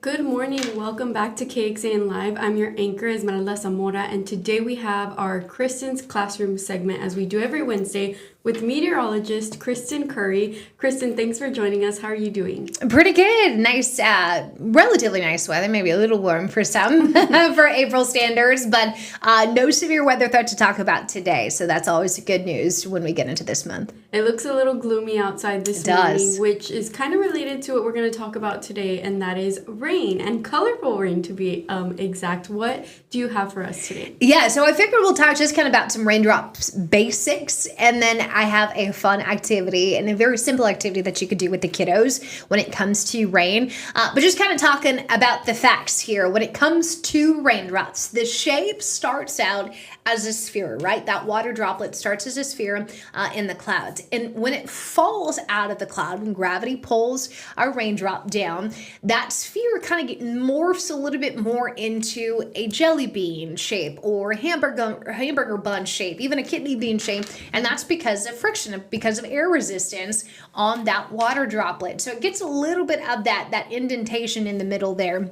Good morning. Welcome back to KXAN Live. I'm your anchor, Esmeralda Zamora, and today we have our Kristen's Classroom segment, as we do every Wednesday, with meteorologist Kristen Currie. Kristen, thanks for joining us. How are you doing? Pretty good. Nice, relatively nice weather. Maybe a little warm for some for April standards, but no severe weather threat to talk about today. So that's always good news when we get into this month. It looks a little gloomy outside this morning, which is kind of related to what we're going to talk about today, and that is rain, and colorful rain to be exact. What do you have for us today? Yeah, so I figured we'll talk just kind of about some raindrops basics, and then I have a fun activity and a very simple activity that you could do with the kiddos when it comes to rain. But just kind of talking about the facts here. When it comes to raindrops, the shape starts out as a sphere, right? That water droplet starts as a sphere in the clouds. And when it falls out of the cloud, when gravity pulls a raindrop down, that sphere kind of morphs a little bit more into a jelly bean shape or hamburger bun shape, even a kidney bean shape. And that's because of friction, because of air resistance on that water droplet. So it gets a little bit of that indentation in the middle there.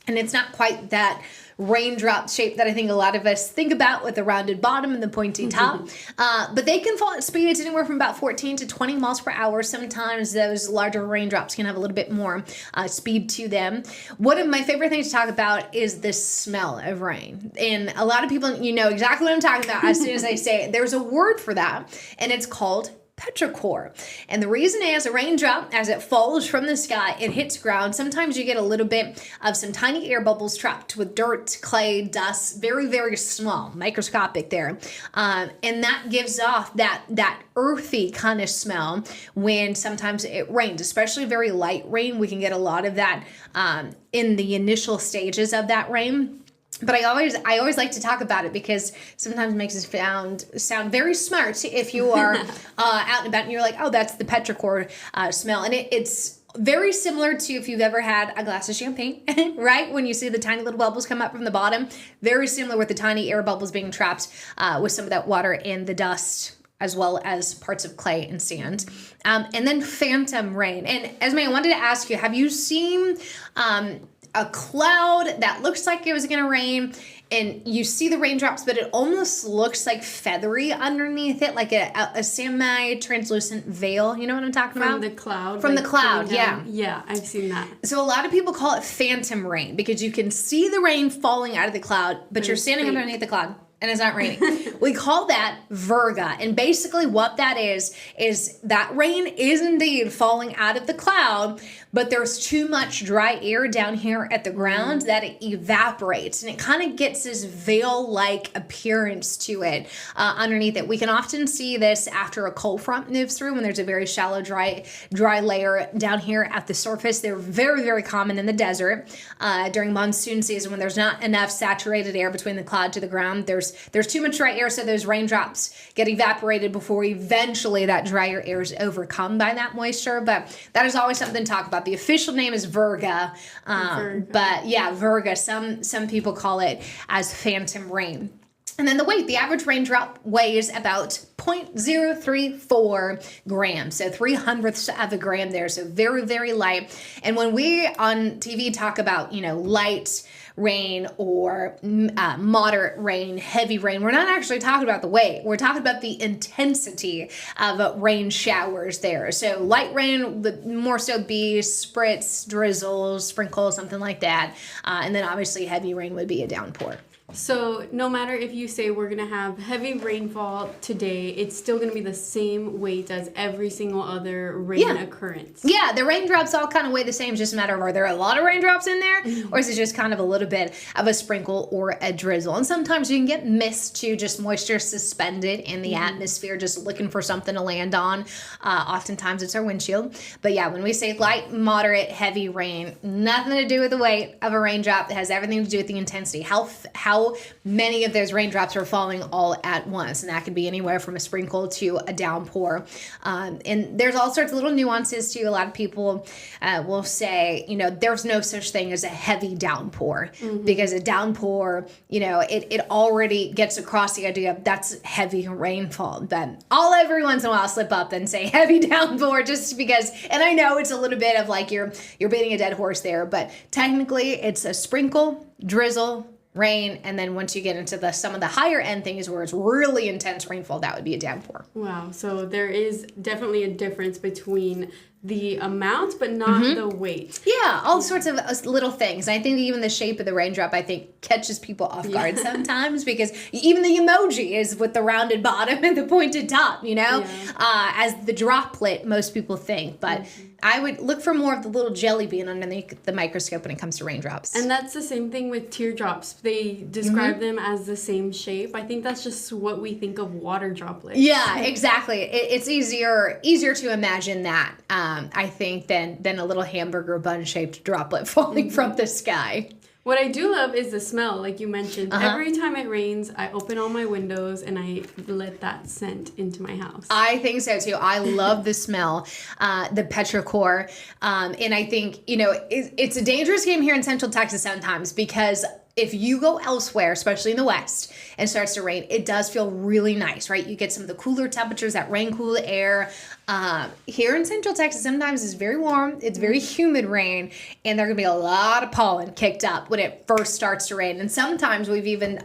And it's not quite that raindrop shape that I think a lot of us think about with the rounded bottom and the pointy top. But they can fall at speeds anywhere from about 14 to 20 miles per hour. Sometimes those larger raindrops can have a little bit more speed to them. One of my favorite things to talk about is the smell of rain. And a lot of people, you know exactly what I'm talking about as soon as I say it. There's a word for that, and it's called petrichor. And the reason is a raindrop, as it falls from the sky, it hits ground. Sometimes you get a little bit of some tiny air bubbles trapped with dirt, clay, dust, very, very small, microscopic there. And that gives off that earthy kind of smell when sometimes it rains, especially very light rain. We can get a lot of that in the initial stages of that rain. But I always like to talk about it because sometimes it makes us sound very smart if you are out and about and you're like, oh, that's the petrichor smell. And it's very similar to if you've ever had a glass of champagne, right? When you see the tiny little bubbles come up from the bottom, very similar with the tiny air bubbles being trapped with some of that water in the dust, as well as parts of clay and sand. And then phantom rain. And Esme, I wanted to ask you, have you seen a cloud that looks like it was going to rain, and you see the raindrops, but it almost looks like feathery underneath it, like a semi-translucent veil? You know what I'm talking about? From the cloud? From the cloud, yeah. Yeah, I've seen that. So a lot of people call it phantom rain because you can see the rain falling out of the cloud, but you're standing underneath the cloud. And it's not raining. We call that virga. And basically what that is that rain is indeed falling out of the cloud, but there's too much dry air down here at the ground that it evaporates. And it kind of gets this veil-like appearance to it underneath it. We can often see this after a cold front moves through when there's a very shallow, dry layer down here at the surface. They're very, very common in the desert during monsoon season when there's not enough saturated air between the cloud to the ground. There's too much dry air, so those raindrops get evaporated before eventually that drier air is overcome by that moisture. But that is always something to talk about. The official name is virga, but yeah, virga. Some people call it as phantom rain. And then the average raindrop weighs about 0.034 grams, so 3/100ths of a gram there, so very, very light. And when we on TV talk about, light rain or moderate rain, heavy rain, we're not actually talking about the weight. We're talking about the intensity of rain showers there. So light rain would more so be spritz, drizzles, sprinkles, something like that. And then obviously heavy rain would be a downpour. So no matter if you say we're going to have heavy rainfall today, it's still going to be the same weight as every single other rain occurrence. Yeah, the raindrops all kind of weigh the same. It's just a matter of, are there a lot of raindrops in there? Or is it just kind of a little bit of a sprinkle or a drizzle? And sometimes you can get mist too, just moisture suspended in the atmosphere, just looking for something to land on. Oftentimes it's our windshield. But yeah, when we say light, moderate, heavy rain, nothing to do with the weight of a raindrop. It has everything to do with the intensity. How how many of those raindrops are falling all at once. And that could be anywhere from a sprinkle to a downpour. And there's all sorts of little nuances too. A lot of people will say, there's no such thing as a heavy downpour, because a downpour, it already gets across the idea of that's heavy rainfall. But I'll every once in a while slip up and say heavy downpour, just because, and I know it's a little bit of like you're beating a dead horse there, but technically it's a sprinkle, drizzle, rain, and then once you get into some of the higher end things where it's really intense rainfall, that would be a downpour. Wow, so there is definitely a difference between the amount, but not the weight. Yeah, all sorts of little things. I think even the shape of the raindrop, I think, catches people off guard sometimes, because even the emoji is with the rounded bottom and the pointed top, as the droplet most people think. But I would look for more of the little jelly bean underneath the microscope when it comes to raindrops. And that's the same thing with teardrops. They describe them as the same shape. I think that's just what we think of water droplets. Yeah, exactly. It's easier to imagine that, I think, than a little hamburger bun-shaped droplet falling from the sky. What I do love is the smell, like you mentioned. Every time it rains, I open all my windows and I let that scent into my house. I think so too. I love the smell, the petrichor. And I think, it's a dangerous game here in Central Texas sometimes, because if you go elsewhere, especially in the West, and it starts to rain, it does feel really nice, right? You get some of the cooler temperatures, that rain cool air. Here in Central Texas, sometimes it's very warm, it's very humid rain, and there are gonna be a lot of pollen kicked up when it first starts to rain. And sometimes we've even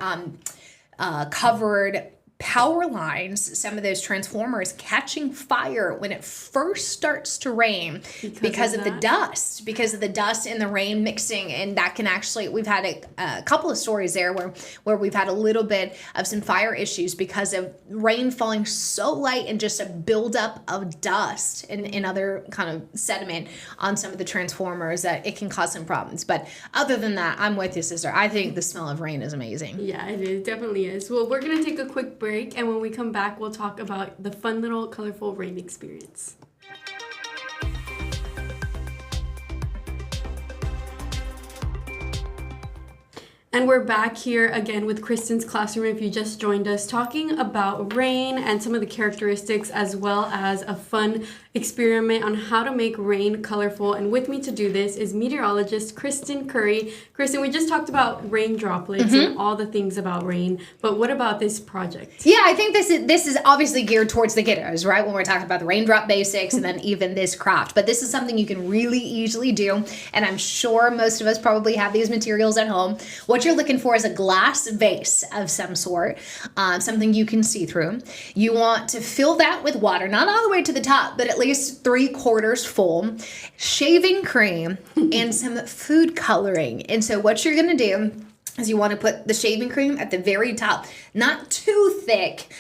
covered power lines, some of those transformers catching fire when it first starts to rain because of the dust and the rain mixing. And that can actually, we've had a couple of stories there where we've had a little bit of some fire issues because of rain falling so light and just a buildup of dust and other kind of sediment on some of the transformers that it can cause some problems. But other than that, I'm with you, sister. I think the smell of rain is amazing. Yeah, it definitely is. Well, we're going to take a quick break, and when we come back, we'll talk about the fun little colorful rain experience. And we're back here again with Kristen's Classroom, if you just joined us, talking about rain and some of the characteristics, as well as a fun experiment on how to make rain colorful. And with me to do this is meteorologist Kristen Currie. Kristen, we just talked about rain droplets and all the things about rain, but what about this project? Yeah, I think this is obviously geared towards the kiddos, right? When we're talking about the raindrop basics and then even this craft. But this is something you can really easily do, and I'm sure most of us probably have these materials at home. What you're looking for is a glass vase of some sort, something you can see through. You want to fill that with water, not all the way to the top, but at least 3/4 full, shaving cream, and some food coloring. And so what you're going to do is you want to put the shaving cream at the very top, not too thick,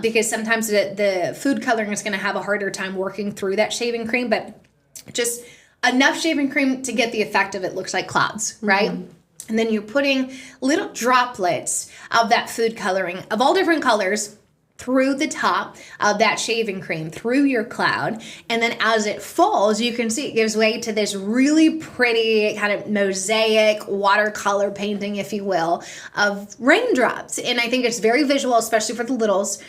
because sometimes the food coloring is going to have a harder time working through that shaving cream, but just enough shaving cream to get the effect of it looks like clouds, right? And then you're putting little droplets of that food coloring of all different colors through the top of that shaving cream, through your cloud. And then as it falls, you can see it gives way to this really pretty kind of mosaic watercolor painting, if you will, of raindrops. And I think it's very visual, especially for the littles.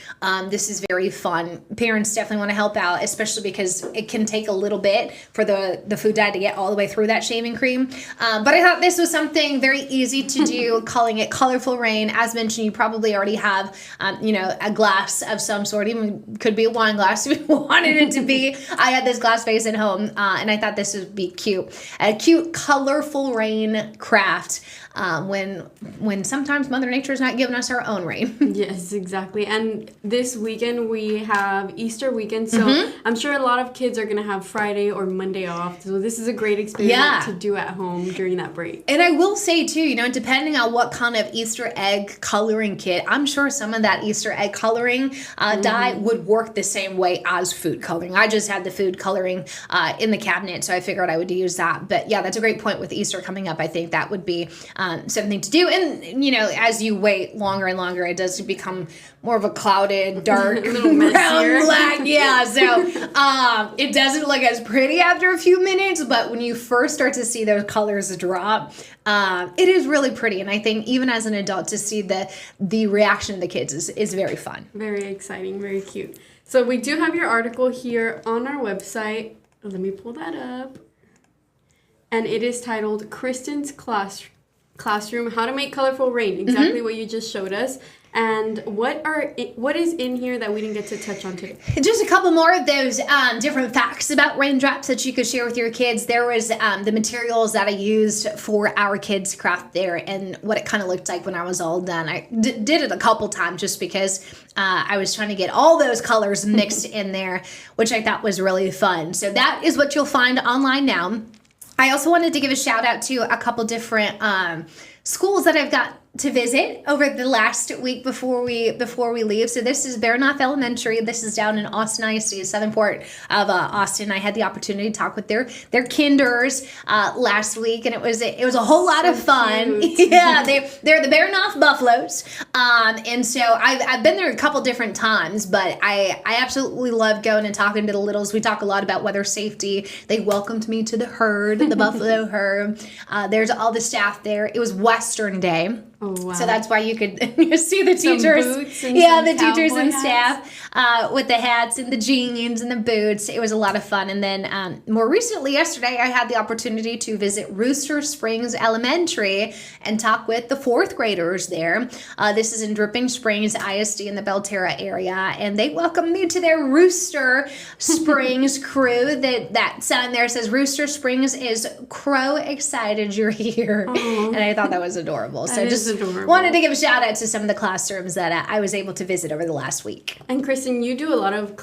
This is very fun. Parents definitely want to help out, especially because it can take a little bit for the food dye to get all the way through that shaving cream. But I thought this was something very easy to do, calling it colorful rain. As mentioned, you probably already have, a glass of some sort, even could be a wine glass if you wanted it to be. I had this glass vase at home, and I thought this would be cute. A cute, colorful rain craft when sometimes Mother Nature is not giving us our own rain. Yes, exactly. And this weekend we have Easter weekend, so I'm sure a lot of kids are going to have Friday or Monday off. So this is a great experiment to do at home during that break. And I will say too, depending on what kind of Easter egg coloring kit, I'm sure some of that Easter egg coloring dye would work the same way as food coloring. I just had the food coloring in the cabinet, so I figured I would use that. But yeah, that's a great point with Easter coming up. I think that would be something to do. And, as you wait longer and longer, it does become more of a clouded, dark, brown, black. Yeah, so it doesn't look as pretty after a few minutes, but when you first start to see those colors drop, it is really pretty. And I think even as an adult, to see the reaction of the kids is very fun. Very exciting, very cute. So we do have your article here on our website. Let me pull that up. And it is titled Kristen's Classroom, How to Make Colorful Rain. Exactly what you just showed us. And what is in here that we didn't get to touch on today? Just a couple more of those different facts about raindrops that you could share with your kids. There was the materials that I used for our kids' craft there and what it kind of looked like when I was all done. I did it a couple times just because I was trying to get all those colors mixed in there, which I thought was really fun. So that is what you'll find online now. I also wanted to give a shout out to a couple different schools that I've got to visit over the last week before we leave. So this is Baranoff Elementary. This is down in Austin ISD, southern part of Austin. I had the opportunity to talk with their kinders last week, and it was a whole lot of fun. Yeah, they're the Baranoff Buffaloes, and so I've been there a couple different times, but I absolutely love going and talking to the littles. We talk a lot about weather safety. They welcomed me to the herd, the Buffalo herd. There's all the staff there. It was Western Day. Oh, wow. So that's why you could see the teachers. The teachers and staff with the hats and the jeans and the boots. It was a lot of fun. And then more recently, yesterday, I had the opportunity to visit Rooster Springs Elementary and talk with the fourth graders there. This is in Dripping Springs ISD in the Belterra area. And they welcomed me to their Rooster Springs crew. That sign there says Rooster Springs is crow excited you're here. And I thought that was adorable. So just adorable. Wanted to give a shout out to some of the classrooms that I was able to visit over the last week. And Kristen, you do a lot of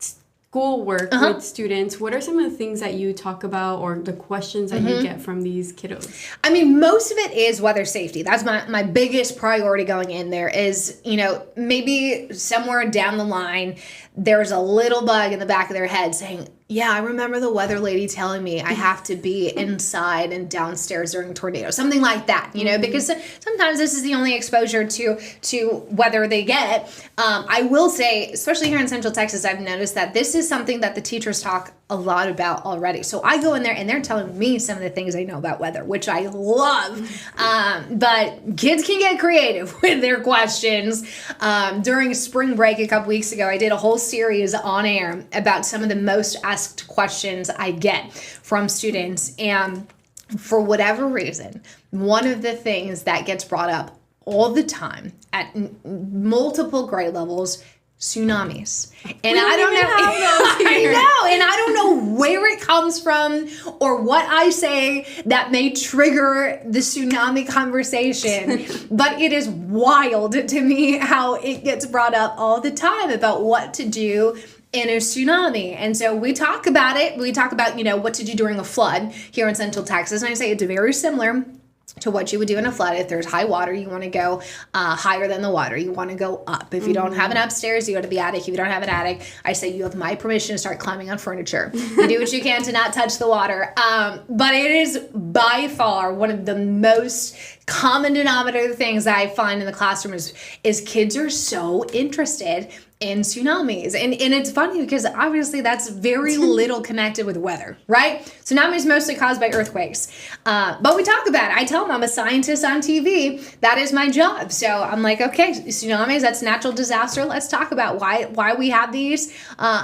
school work with students. What are some of the things that you talk about or the questions that you get from these kiddos? I mean, most of it is weather safety. That's my biggest priority going in there is, maybe somewhere down the line, there's a little bug in the back of their head saying, yeah, I remember the weather lady telling me I have to be inside and downstairs during a tornado, something like that, because sometimes this is the only exposure to weather they get. I will say, especially here in Central Texas, I've noticed that this is something that the teachers talk a lot about already. So I go in there and they're telling me some of the things I know about weather, which I love. But kids can get creative with their questions. During spring break a couple weeks ago, I did a whole series on air about some of the most asked questions I get from students. And for whatever reason, one of the things that gets brought up all the time at multiple grade levels, tsunamis. And I don't know. I know. And I don't know where it comes from or what I say that may trigger the tsunami conversation. But it is wild to me how it gets brought up all the time about what to do in a tsunami. And so we talk about it. We talk about, what to do during a flood here in Central Texas. And I say it's very similar to what you would do in a flood. If there's high water, you want to go higher than the water. You want to go up. If you don't have an upstairs, you go to the attic. If you don't have an attic, I say you have my permission to start climbing on furniture. You do what you can to not touch the water. But it is by far one of the most common denominator things that I find in the classroom is kids are so interested in tsunamis. And it's funny because obviously that's very little connected with weather, right? Tsunamis mostly caused by earthquakes. But we talk about it. I tell them I'm a scientist on TV. That is my job. So I'm like, okay, tsunamis, that's natural disaster. Let's talk about why we have these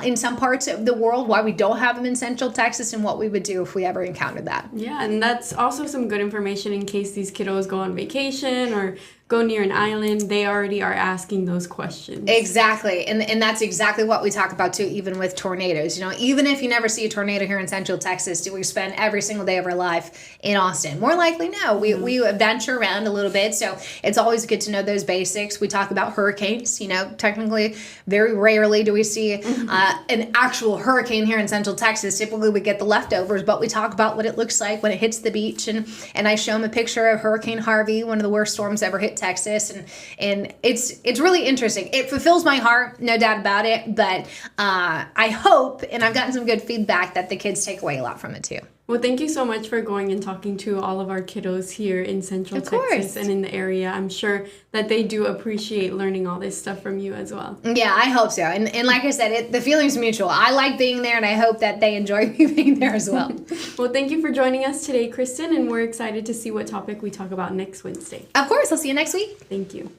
in some parts of the world, why we don't have them in Central Texas, and what we would do if we ever encountered that. Yeah, and that's also some good information in case these kiddos go on vacation or go near an island. They already are asking those questions. Exactly. And that's exactly what we talk about too, even with tornadoes. Even if you never see a tornado here in Central Texas, do we spend every single day of our life in Austin? More likely, no. We venture around a little bit. So it's always good to know those basics. We talk about hurricanes. Technically, very rarely do we see an actual hurricane here in Central Texas. Typically, we get the leftovers, but we talk about what it looks like when it hits the beach. And I show them a picture of Hurricane Harvey, one of the worst storms ever hit Texas, and it's really interesting. It fulfills my heart, no doubt about it, but I hope, and I've gotten some good feedback, that the kids take away a lot from it too. Well, thank you so much for going and talking to all of our kiddos here in Central Of course. Texas and in the area. I'm sure that they do appreciate learning all this stuff from you as well. Yeah, I hope so. And like I said, the feeling's mutual. I like being there, and I hope that they enjoy me being there as well. Well, thank you for joining us today, Kristen, and we're excited to see what topic we talk about next Wednesday. Of course, I'll see you next week. Thank you.